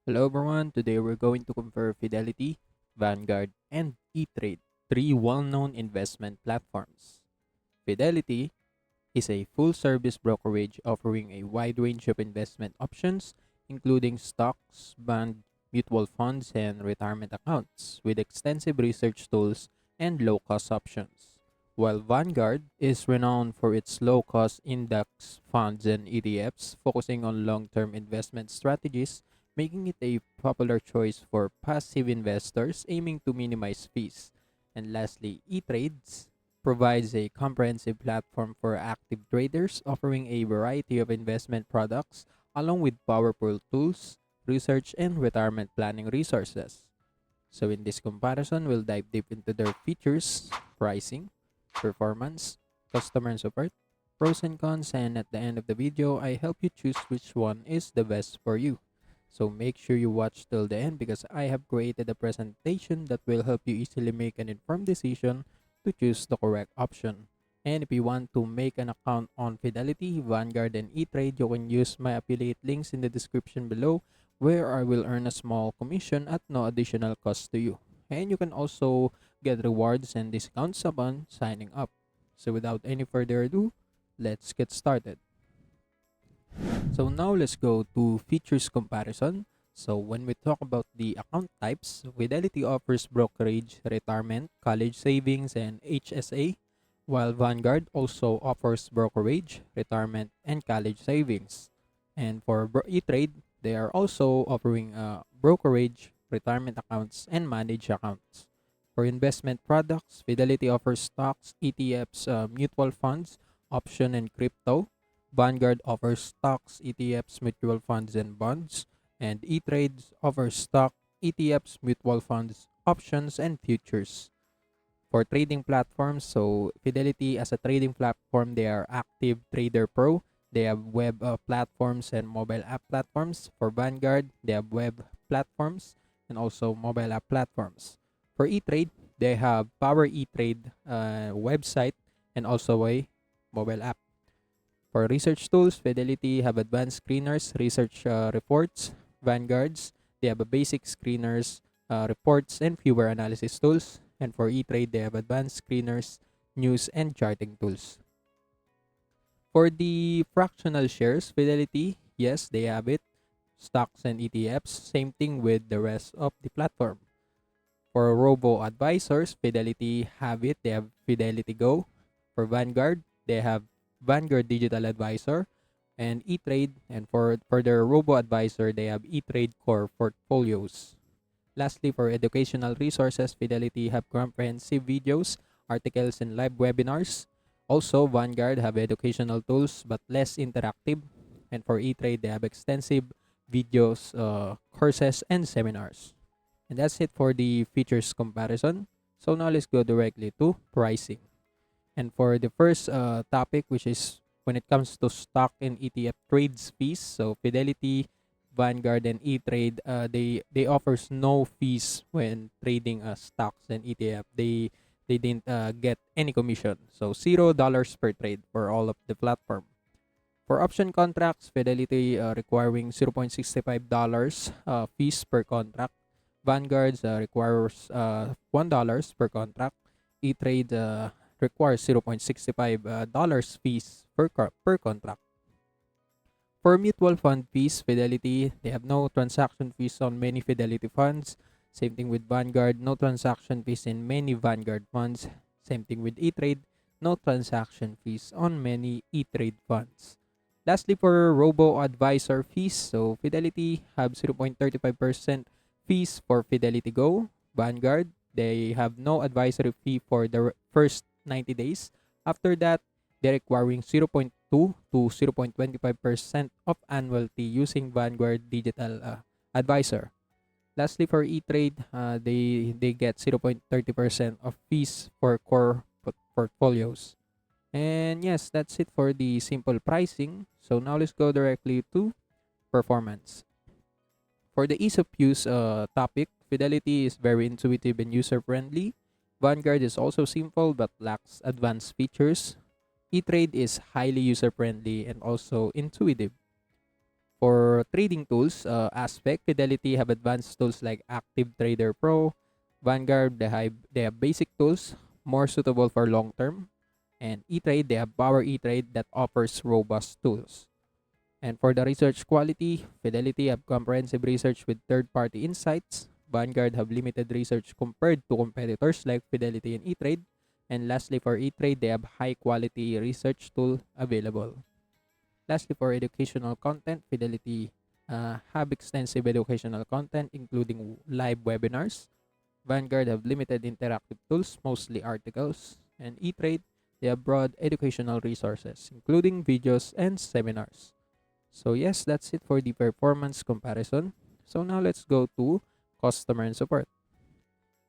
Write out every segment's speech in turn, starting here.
Hello everyone, today we're going to compare Fidelity, Vanguard, and E-Trade, three well-known investment platforms. Fidelity is a full-service brokerage offering a wide range of investment options, including stocks, bond, mutual funds, and retirement accounts, with extensive research tools and low-cost options. While Vanguard is renowned for its low-cost index funds and ETFs, focusing on long-term investment strategies, making it a popular choice for passive investors aiming to minimize fees. And lastly, E-Trades provides a comprehensive platform for active traders, offering a variety of investment products along with powerful tools, research, and retirement planning resources. So, in this comparison, we'll dive deep into their features, pricing, performance, customer support, pros and cons, and at the end of the video, I help you choose which one is the best for you. So make sure you watch till the end because I have created a presentation that will help you easily make an informed decision to choose the correct option. And if you want to make an account on Fidelity, Vanguard, and E-Trade, you can use my affiliate links in the description below where I will earn a small commission at no additional cost to you. And you can also get rewards and discounts upon signing up. So without any further ado, let's get started. So now let's go to features comparison. So when we talk about the account types, Fidelity offers brokerage, retirement, college savings, and HSA, while Vanguard also offers brokerage, retirement, and college savings. And for E-Trade, they are also offering brokerage, retirement accounts, and managed accounts. For investment products, Fidelity offers stocks, ETFs, mutual funds, option, and crypto. Vanguard offers stocks, ETFs, mutual funds, and bonds. And E-Trades offers stock, ETFs, mutual funds, options, and futures. For trading platforms, so Fidelity as a trading platform, they are Active Trader Pro. They have web platforms and mobile app platforms. For Vanguard, they have web platforms and also mobile app platforms. For E-Trade, they have Power E-Trade website and also a mobile app. For research tools, Fidelity have advanced screeners, research reports, Vanguards. They have a basic screeners, reports, and fewer analysis tools. And for E-Trade, they have advanced screeners, news, and charting tools. For the fractional shares, Fidelity, yes, they have it. Stocks and ETFs, same thing with the rest of the platform. For robo advisors, Fidelity have it. They have Fidelity Go. For Vanguard, they have Vanguard Digital Advisor and E-Trade. And for their robo advisor, they have E-Trade Core Portfolios. Lastly, for educational resources, Fidelity have comprehensive videos, articles, and live webinars. Also, Vanguard have educational tools but less interactive. And for E-Trade, they have extensive videos, courses, and seminars. And that's it for the features comparison. So now let's go directly to pricing. And for the first topic, which is when it comes to stock and ETF trades fees, so Fidelity, Vanguard, and E-Trade, they offers no fees when trading stocks and ETF. They didn't get any commission, so $0 per trade for all of the platform. For option contracts, Fidelity requiring $0.65 fees per contract. Vanguard requires $1 per contract. E-Trade requires $0.65 fees per contract. For mutual fund fees, Fidelity, they have no transaction fees on many Fidelity funds. Same thing with Vanguard, no transaction fees in many Vanguard funds. Same thing with E-Trade, no transaction fees on many E-Trade funds. Lastly, for robo-advisor fees, so Fidelity have 0.35% fees for Fidelity Go. Vanguard, they have no advisory fee for the first 90 days. After that, they're requiring 0.2 to 0.25% of annual fee using Vanguard Digital Advisor. Lastly, for E-Trade, they get 0.30% of fees for core portfolios. And yes, that's it for the simple pricing. So now let's go directly to performance. For the ease of use topic, Fidelity is very intuitive and user friendly. Vanguard is also simple but lacks advanced features. E-Trade is highly user friendly and also intuitive. For trading tools aspect, Fidelity have advanced tools like Active Trader Pro, Vanguard. They have basic tools more suitable for long term, and E-Trade, they have Power E-Trade that offers robust tools. And for the research quality, Fidelity have comprehensive research with third-party insights. Vanguard have limited research compared to competitors like Fidelity and E-Trade. And lastly, for E-Trade, they have high-quality research tool available. Lastly, for educational content, Fidelity have extensive educational content, including live webinars. Vanguard have limited interactive tools, mostly articles. And E-Trade, they have broad educational resources, including videos and seminars. So yes, that's it for the performance comparison. So now let's go to customer and support.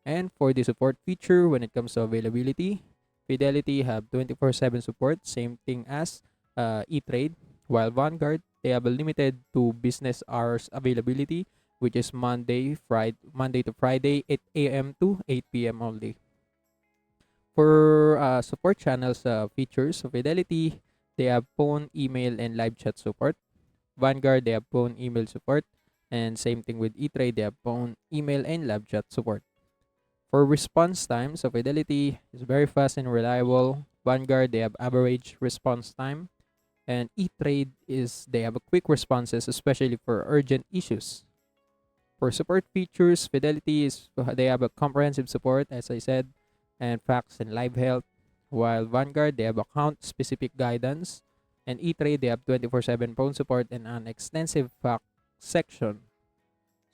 And for the support feature, when it comes to availability, Fidelity have 24/7 support, same thing as E-Trade, while Vanguard, they have a limited to business hours availability, which is Monday to Friday, 8 a.m. to 8 p.m. only. For support channels features, so Fidelity, they have phone, email, and live chat support. Vanguard, they have phone, email support. And same thing with E-Trade, they have phone, email, and live chat support. For response time, so Fidelity is very fast and reliable. Vanguard, they have average response time. And E-Trade they have a quick responses, especially for urgent issues. For support features, they have a comprehensive support, as I said, and fax and live help. While Vanguard, they have account specific guidance. And E-Trade, they have 24/7 phone support and an extensive fax section.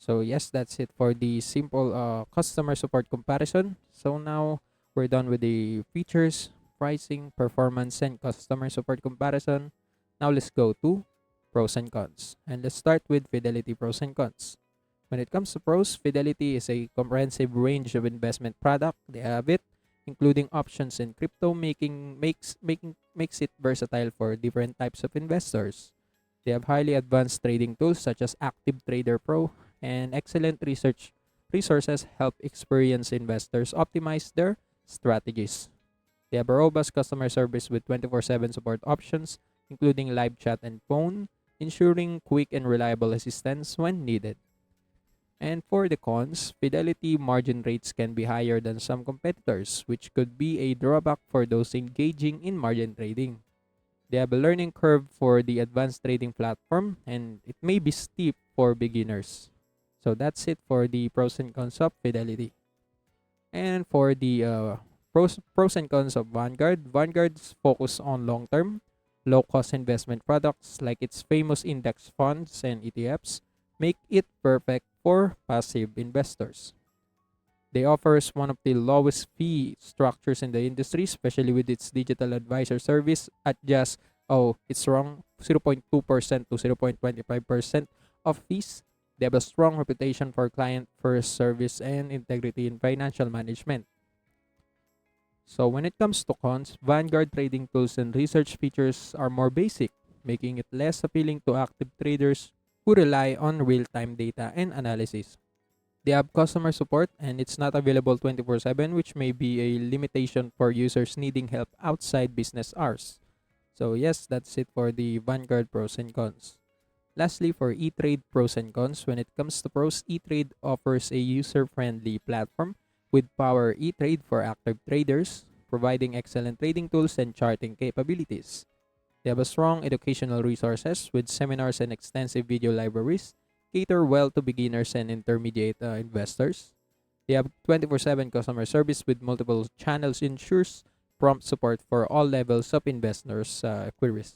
So yes, that's it for the simple customer support comparison. So now we're done with the features, pricing, performance, and customer support comparison. Now let's go to pros and cons. And let's start with Fidelity pros and cons. When it comes to pros, Fidelity is a comprehensive range of investment product. They have it, including options in crypto, makes it versatile for different types of investors. They have highly advanced trading tools such as Active Trader Pro, and excellent research resources help experienced investors optimize their strategies. They have a robust customer service with 24/7 support options, including live chat and phone, ensuring quick and reliable assistance when needed. And for the cons, Fidelity margin rates can be higher than some competitors, which could be a drawback for those engaging in margin trading. They have a learning curve for the advanced trading platform, and it may be steep for beginners. So that's it for the pros and cons of Fidelity. And for the pros and cons of Vanguard, Vanguard's focus on long-term, low-cost investment products like its famous index funds and ETFs make it perfect for passive investors. They offers one of the lowest fee structures in the industry, especially with its digital advisor service at just, oh, it's wrong, 0.2% to 0.25% of fees. They have a strong reputation for client first service and integrity in financial management. So when it comes to cons, Vanguard trading tools and research features are more basic, making it less appealing to active traders who rely on real-time data and analysis. They have customer support and it's not available 24/7, which may be a limitation for users needing help outside business hours. So yes, that's it for the Vanguard pros and cons. Lastly, for E-Trade pros and cons, when it comes to pros, E-Trade offers a user-friendly platform with Power E-Trade for active traders, providing excellent trading tools and charting capabilities. They have a strong educational resources with seminars and extensive video libraries, cater well to beginners and intermediate investors. They have 24/7 customer service with multiple channels, ensures prompt support for all levels of investors' queries.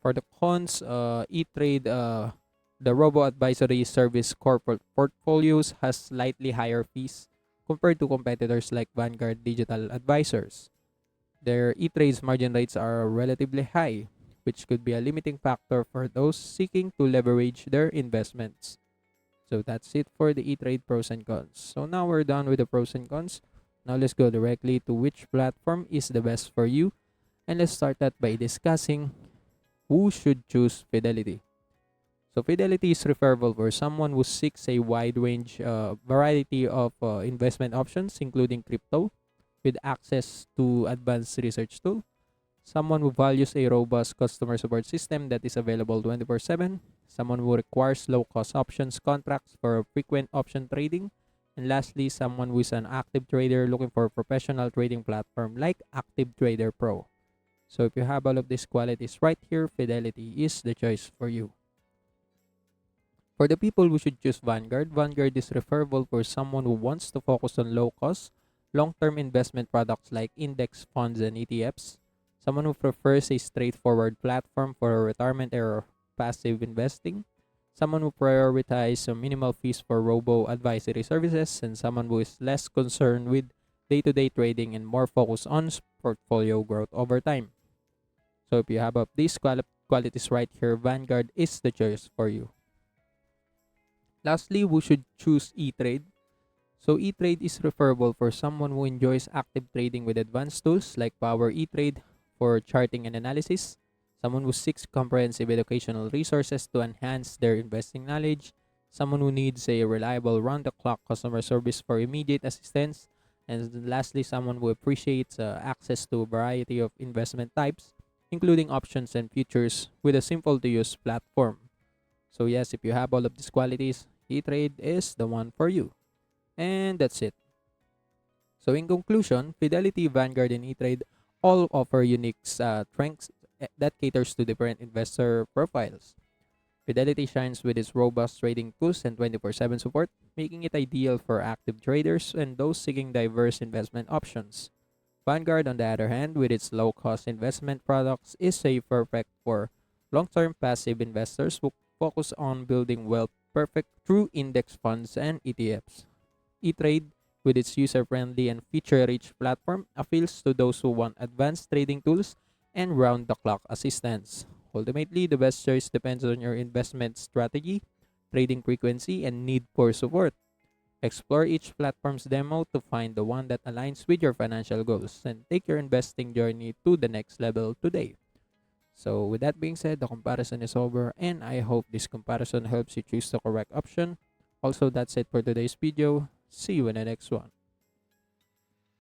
For the cons, E-Trade, the robo-advisory service corporate portfolios has slightly higher fees compared to competitors like Vanguard Digital Advisors. Their E-Trade's margin rates are relatively high, which could be a limiting factor for those seeking to leverage their investments. So that's it for the E-Trade pros and cons. So now we're done with the pros and cons. Now let's go directly to which platform is the best for you. And let's start that by discussing who should choose Fidelity. So Fidelity is preferable for someone who seeks a wide range variety of investment options, including crypto, with access to advanced research tool, someone who values a robust customer support system that is available 24/7, someone who requires low-cost options contracts for frequent option trading, and lastly, someone who is an active trader looking for a professional trading platform like Active Trader Pro. So if you have all of these qualities right here, Fidelity is the choice for you. For the people who should choose Vanguard, Vanguard is referable for someone who wants to focus on low cost, long term investment products like index funds and ETFs, someone who prefers a straightforward platform for retirement or passive investing, someone who prioritizes minimal fees for robo advisory services, and someone who is less concerned with day to day trading and more focused on portfolio growth over time. So if you have up these qualities right here, Vanguard is the choice for you. Lastly, we should choose E-Trade. So E-Trade is referable for someone who enjoys active trading with advanced tools like Power E-Trade for charting and analysis, someone who seeks comprehensive educational resources to enhance their investing knowledge, someone who needs a reliable round-the-clock customer service for immediate assistance, and lastly, someone who appreciates access to a variety of investment types, including options and futures with a simple-to-use platform. So yes, if you have all of these qualities, E-Trade is the one for you. And that's it. So in conclusion, Fidelity, Vanguard, and E-Trade all offer unique strengths that caters to different investor profiles. Fidelity shines with its robust trading tools and 24/7 support, making it ideal for active traders and those seeking diverse investment options. Vanguard, on the other hand, with its low-cost investment products, is a perfect for long-term passive investors who focus on building wealth perfect through index funds and ETFs. E-Trade, with its user-friendly and feature-rich platform, appeals to those who want advanced trading tools and round-the-clock assistance. Ultimately, the best choice depends on your investment strategy, trading frequency, and need for support. Explore each platform's demo to find the one that aligns with your financial goals and take your investing journey to the next level today. So, with that being said, the comparison is over, and I hope this comparison helps you choose the correct option. Also, that's it for today's video. See you in the next one.